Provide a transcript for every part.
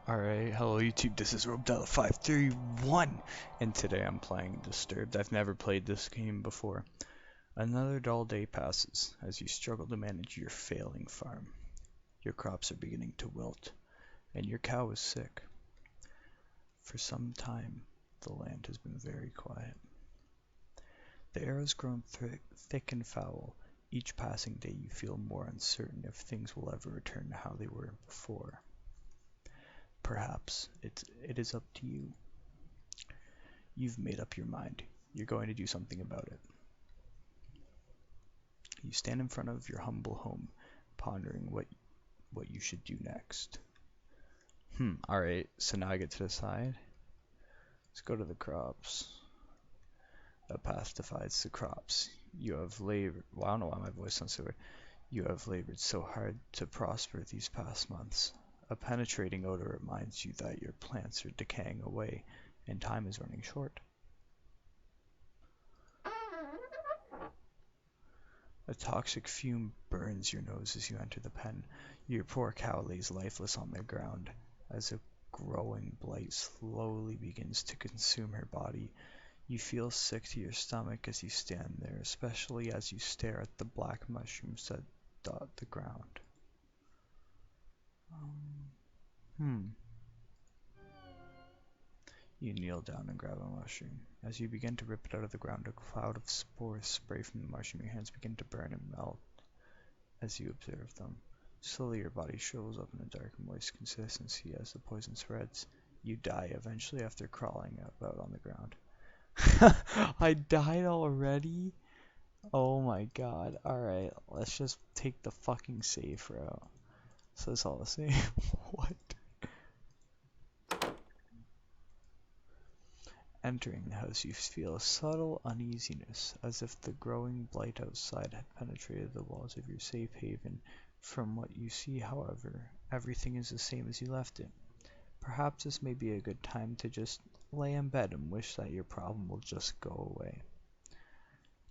Alright, hello YouTube, this is Robdella531, and today I'm playing Disturbed. I've never played this game before. Another dull day passes as you struggle to manage your failing farm. Your crops are beginning to wilt, and your cow is sick. For some time, the land has been very quiet. The air has grown thick and foul. Each passing day you feel more uncertain if things will ever return to how they were before. Perhaps it is up to you. You've made up your mind. You're going to do something about it. You stand in front of your humble home, pondering what you should do next. Alright, so now I get to decide. Let's go to the crops. A path divides the crops. You have labored. Well, I don't know why my voice sounds so weird. You have labored so hard to prosper these past months. A penetrating odor reminds you that your plants are decaying away and time is running short. A toxic fume burns your nose as you enter the pen. Your poor cow lays lifeless on the ground as a growing blight slowly begins to consume her body. You feel sick to your stomach as you stand there, especially as you stare at the black mushrooms that dot the ground. You kneel down and grab a mushroom. As you begin to rip it out of the ground, a cloud of spores spray from the mushroom. Your hands begin to burn and melt as you observe them. Slowly your body shrivels up in a dark, moist consistency as the poison spreads. You die eventually after crawling about on the ground. I died already? Oh my god. Alright, let's just take the fucking safe route. So it's all the same. What? Entering the house, you feel a subtle uneasiness, as if the growing blight outside had penetrated the walls of your safe haven. From what you see, however, everything is the same as you left it. Perhaps this may be a good time to just lay in bed and wish that your problem will just go away.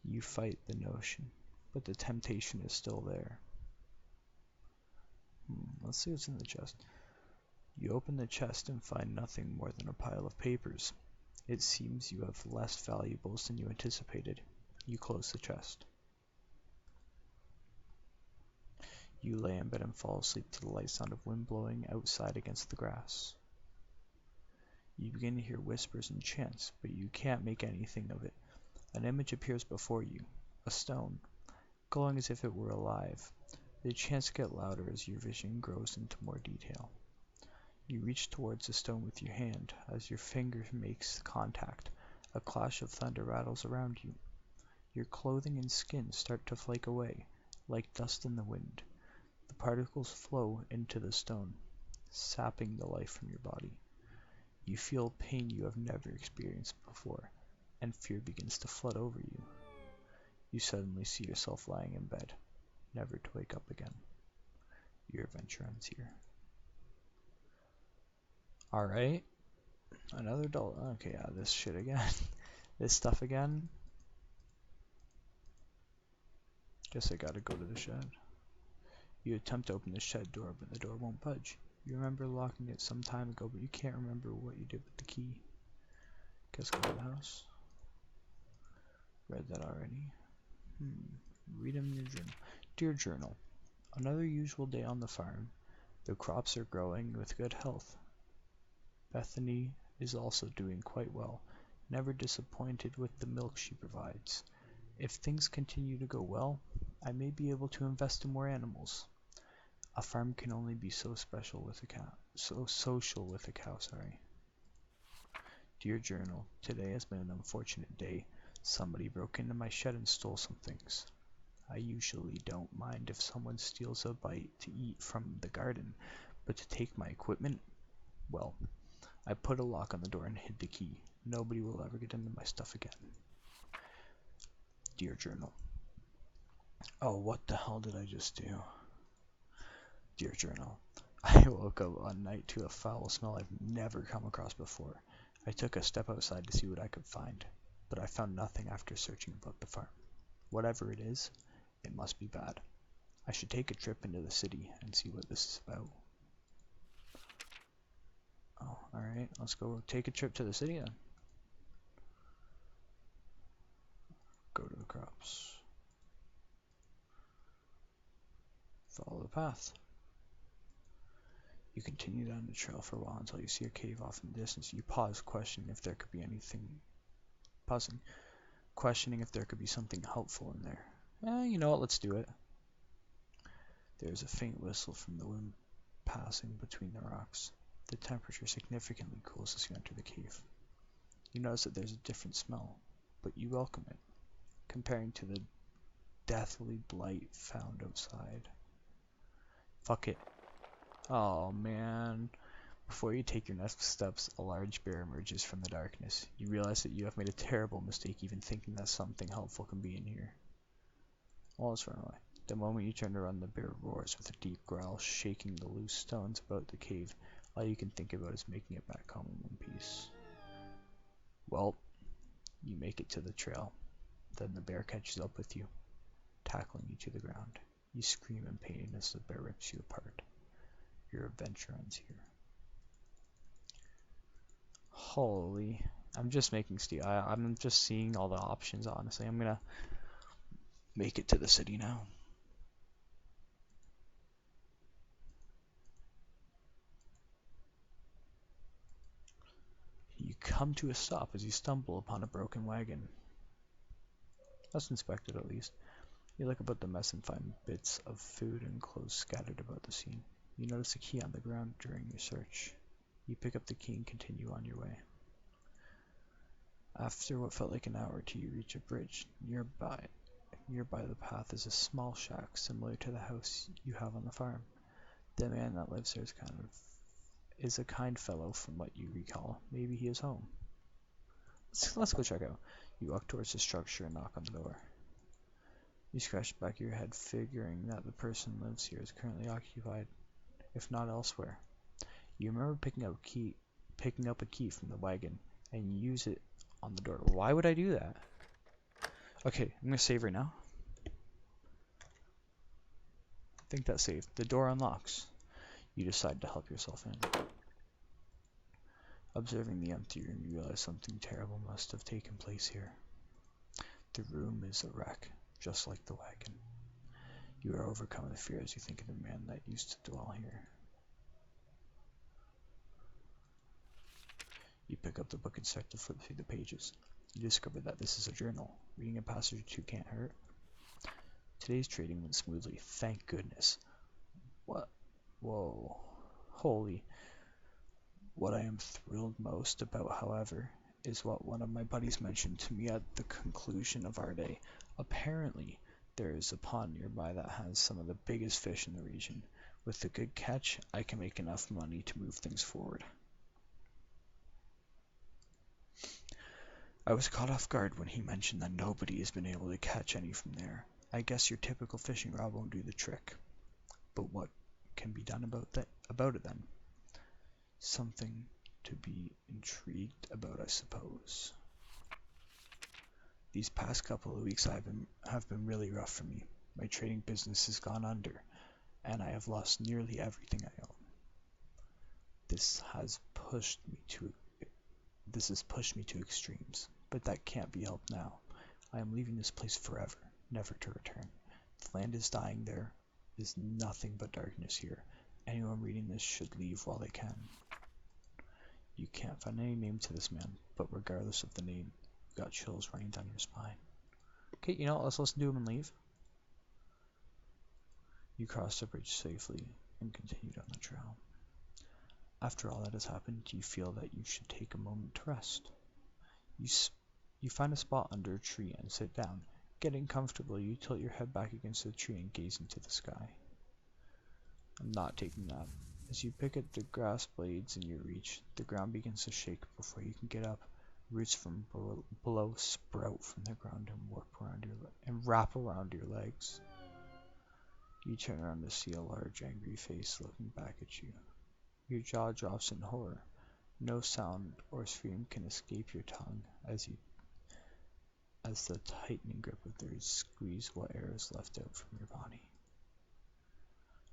You fight the notion, but the temptation is still there. Let's see what's in the chest. You open the chest and find nothing more than a pile of papers. It seems you have less valuables than you anticipated. You close the chest. You lay in bed and fall asleep to the light sound of wind blowing outside against the grass. You begin to hear whispers and chants, but you can't make anything of it. An image appears before you, a stone, glowing as if it were alive. The chants get louder as your vision grows into more detail. You reach towards the stone with your hand. As your finger makes contact, a clash of thunder rattles around you. Your clothing and skin start to flake away, like dust in the wind. The particles flow into the stone, sapping the life from your body. You feel pain you have never experienced before, and fear begins to flood over you. You suddenly see yourself lying in bed, never to wake up again. Your adventure ends here. Alright. Another adult. Okay, yeah, this shit again. This stuff again. Guess I gotta go to the shed. You attempt to open the shed door, but the door won't budge. You remember locking it some time ago, but you can't remember what you did with the key. Guess go to the house. Read that already. Read in your journal. Dear Journal, another usual day on the farm. The crops are growing with good health. Bethany is also doing quite well, never disappointed with the milk she provides. If things continue to go well, I may be able to invest in more animals. A farm can only be so social with a cow. Dear Journal, today has been an unfortunate day. Somebody broke into my shed and stole some things. I usually don't mind if someone steals a bite to eat from the garden, but to take my equipment? Well, I put a lock on the door and hid the key. Nobody will ever get into my stuff again. Dear Journal. Oh, what the hell did I just do? Dear Journal. I woke up one night to a foul smell I've never come across before. I took a step outside to see what I could find, but I found nothing after searching about the farm. Whatever it is, it must be bad. I should take a trip into the city and see what this is about. Alright, let's go take a trip to the city then. Go to the crops. Follow the path. You continue down the trail for a while until you see a cave off in the distance. You pause, questioning if there could be something helpful in there. You know what, let's do it. There's a faint whistle from the wind passing between the rocks. The temperature significantly cools as you enter the cave. You notice that there's a different smell, but you welcome it, comparing to the deathly blight found outside. Fuck it. Oh man. Before you take your next steps, a large bear emerges from the darkness. You realize that you have made a terrible mistake even thinking that something helpful can be in here. Well, let's run away. The moment you turn to run, the bear roars with a deep growl, shaking the loose stones about the cave. All you can think about is making it back home in one piece. Well, you make it to the trail. Then the bear catches up with you, tackling you to the ground. You scream in pain as the bear rips you apart. Your adventure ends here. Holy, I'm just making I'm just seeing all the options, honestly. I'm gonna make it to the city now. You come to a stop as you stumble upon a broken wagon. Let's inspect it at least. You look about the mess and find bits of food and clothes scattered about the scene. You notice a key on the ground during your search. You pick up the key and continue on your way. After what felt like an hour or two, you reach a bridge. Nearby the path is a small shack similar to the house you have on the farm. The man that lives there is a kind fellow from what you recall. Maybe he is home. Let's go check out. You walk towards the structure and knock on the door. You scratch the back of your head, figuring that the person who lives here is currently occupied, if not elsewhere. You remember picking up a key from the wagon and use it on the door. Why would I do that? Okay, I'm gonna save right now. I think that's saved. The door unlocks. You decide to help yourself in. Observing the empty room, you realize something terrible must have taken place here. The room is a wreck, just like the wagon. You are overcome with fear as you think of the man that used to dwell here. You pick up the book and start to flip through the pages. You discover that this is a journal. Reading a passage or two can't hurt. Today's trading went smoothly, thank goodness. What? Whoa. Holy. What I am thrilled most about, however, is what one of my buddies mentioned to me at the conclusion of our day. Apparently, there is a pond nearby that has some of the biggest fish in the region. With a good catch, I can make enough money to move things forward. I was caught off guard when he mentioned that nobody has been able to catch any from there. I guess your typical fishing rod won't do the trick. But what can be done about it then? Something to be intrigued about, I suppose. These past couple of weeks have been really rough for me. My trading business has gone under, and I have lost nearly everything I own. This has pushed me to extremes, but that can't be helped now. I am leaving this place forever, never to return. The land is dying. There is nothing but darkness here. Anyone reading this should leave while they can. You can't find any name to this man, but regardless of the name, you've got chills running down your spine. Okay, you know what, let's listen to him and leave. You cross the bridge safely and continue down the trail. After all that has happened, you feel that you should take a moment to rest. You find a spot under a tree and sit down. Getting comfortable, you tilt your head back against the tree and gaze into the sky. I'm not taking that. As you pick at the grass blades in your reach, the ground begins to shake before you can get up. Roots from below sprout from the ground and wrap around your legs. You turn around to see a large, angry face looking back at you. Your jaw drops in horror. No sound or scream can escape your tongue as the tightening grip of theirs squeeze what air is left out from your body.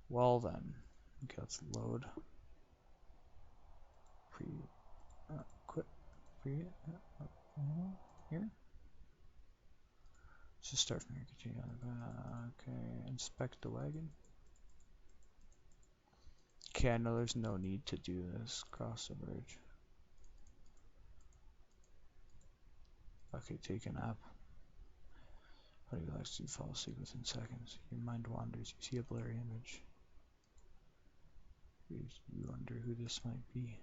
Well then, okay, let's load. Quit. Here. So start from here, continue on the back. Okay, inspect the wagon. Okay, I know there's no need to do this. Cross the bridge. Okay, take a nap. How do you relax? You fall asleep within seconds. Your mind wanders. You see a blurry image. You wonder who this might be.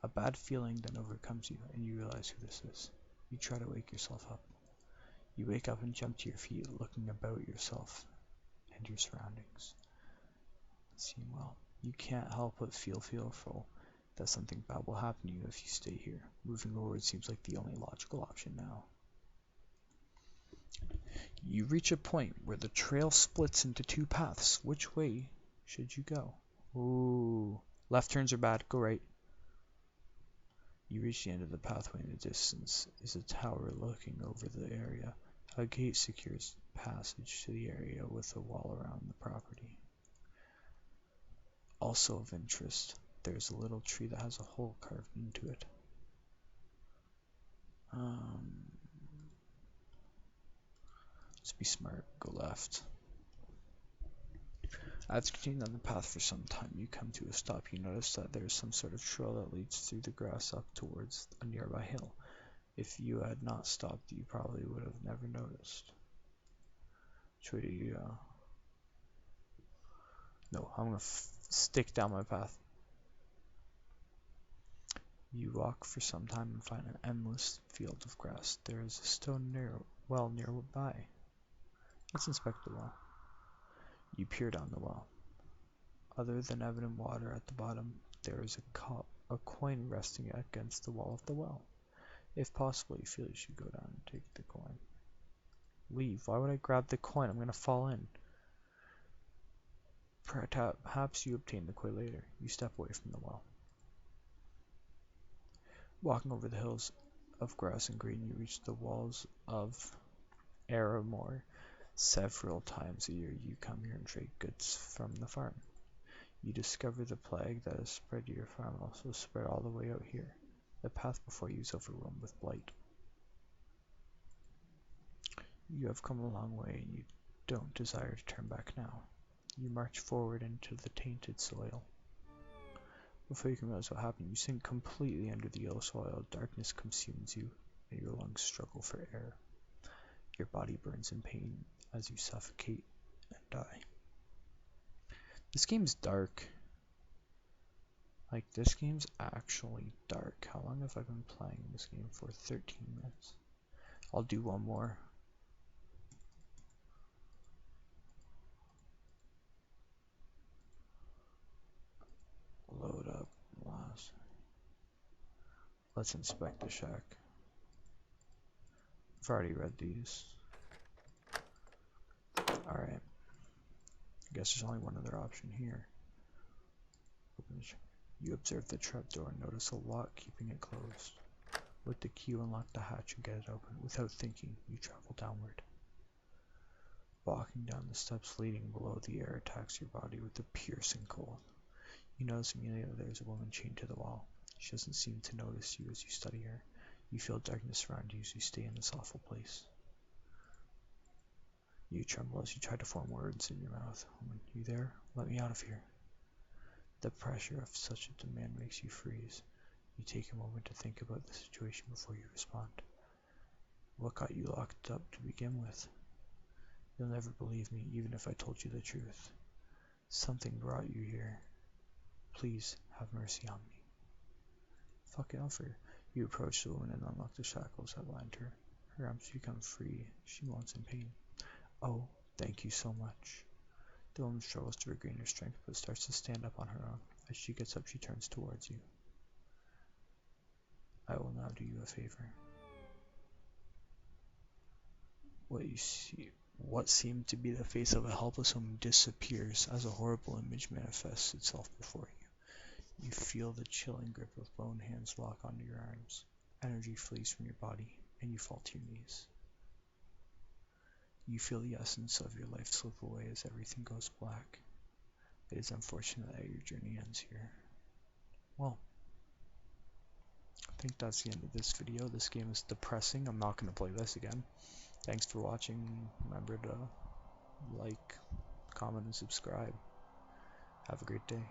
A bad feeling then overcomes you, and you realize who this is. You try to wake yourself up. You wake up and jump to your feet, looking about yourself and your surroundings. Seeing well. You can't help but feel fearful that something bad will happen to you if you stay here. Moving forward seems like the only logical option now. You reach a point where the trail splits into two paths. Which way should you go? Ooh, left turns are bad. Go right. You reach the end of the pathway. In the distance is a tower looking over the area. A gate secures passage to the area with a wall around the property. Also of interest, there's a little tree that has a hole carved into it. Just be smart, go left. As continuing on the path for some time, you come to a stop. You notice that there is some sort of trail that leads through the grass up towards a nearby hill. If you had not stopped, you probably would have never noticed. Which way do you go? No, I'm gonna stick down my path. You walk for some time and find an endless field of grass. There is a stone well nearby. Let's inspect the well. You peer down the well. Other than evident water at the bottom, there is a coin resting against the wall of the well. If possible, you feel you should go down and take the coin. Leave. Why would I grab the coin? I'm gonna fall in. Perhaps you obtain the coin later. You step away from the well. Walking over the hills of grass and green, you reach the walls of Aramore. Several times a year you come here and trade goods from the farm. You discover the plague that has spread to your farm also spread all the way out here. The path before you is overrun with blight. You have come a long way and you don't desire to turn back now. You march forward into the tainted soil. Before you can realize what happened, you sink completely under the yellow soil. Darkness consumes you and your lungs struggle for air. Your body burns in pain as you suffocate and die. This game's dark. Like, this game's actually dark. How long have I been playing this game for? 13 minutes. I'll do one more. Load up. Last. Let's inspect the shack. I've already read these. Alright. I guess there's only one other option here. You observe the trapdoor and notice a lock keeping it closed. With the key, you unlock the hatch and get it open. Without thinking, you travel downward. Walking down the steps leading below, the air attacks your body with a piercing cold. You notice immediately there's a woman chained to the wall. She doesn't seem to notice you as you study her. You feel darkness around you as you stay in this awful place. You tremble as you try to form words in your mouth. Woman, you there? Let me out of here. The pressure of such a demand makes you freeze. You take a moment to think about the situation before you respond. What got you locked up to begin with? You'll never believe me, even if I told you the truth. Something brought you here. Please, have mercy on me. Fucking offer. You approach the woman and unlock the shackles that bind her. Her arms become free. She moans in pain. Oh, thank you so much. The woman struggles to regain her strength, but starts to stand up on her own. As she gets up, she turns towards you. I will now do you a favor. What seemed to be the face of a helpless woman disappears as a horrible image manifests itself before you. You feel the chilling grip of bone hands lock onto your arms. Energy flees from your body, and you fall to your knees. You feel the essence of your life slip away as everything goes black. It is unfortunate that your journey ends here. Well, think that's the end of this video. This game is depressing. I'm not going to play this again. Thanks for watching. Remember to like, comment, and subscribe. Have a great day.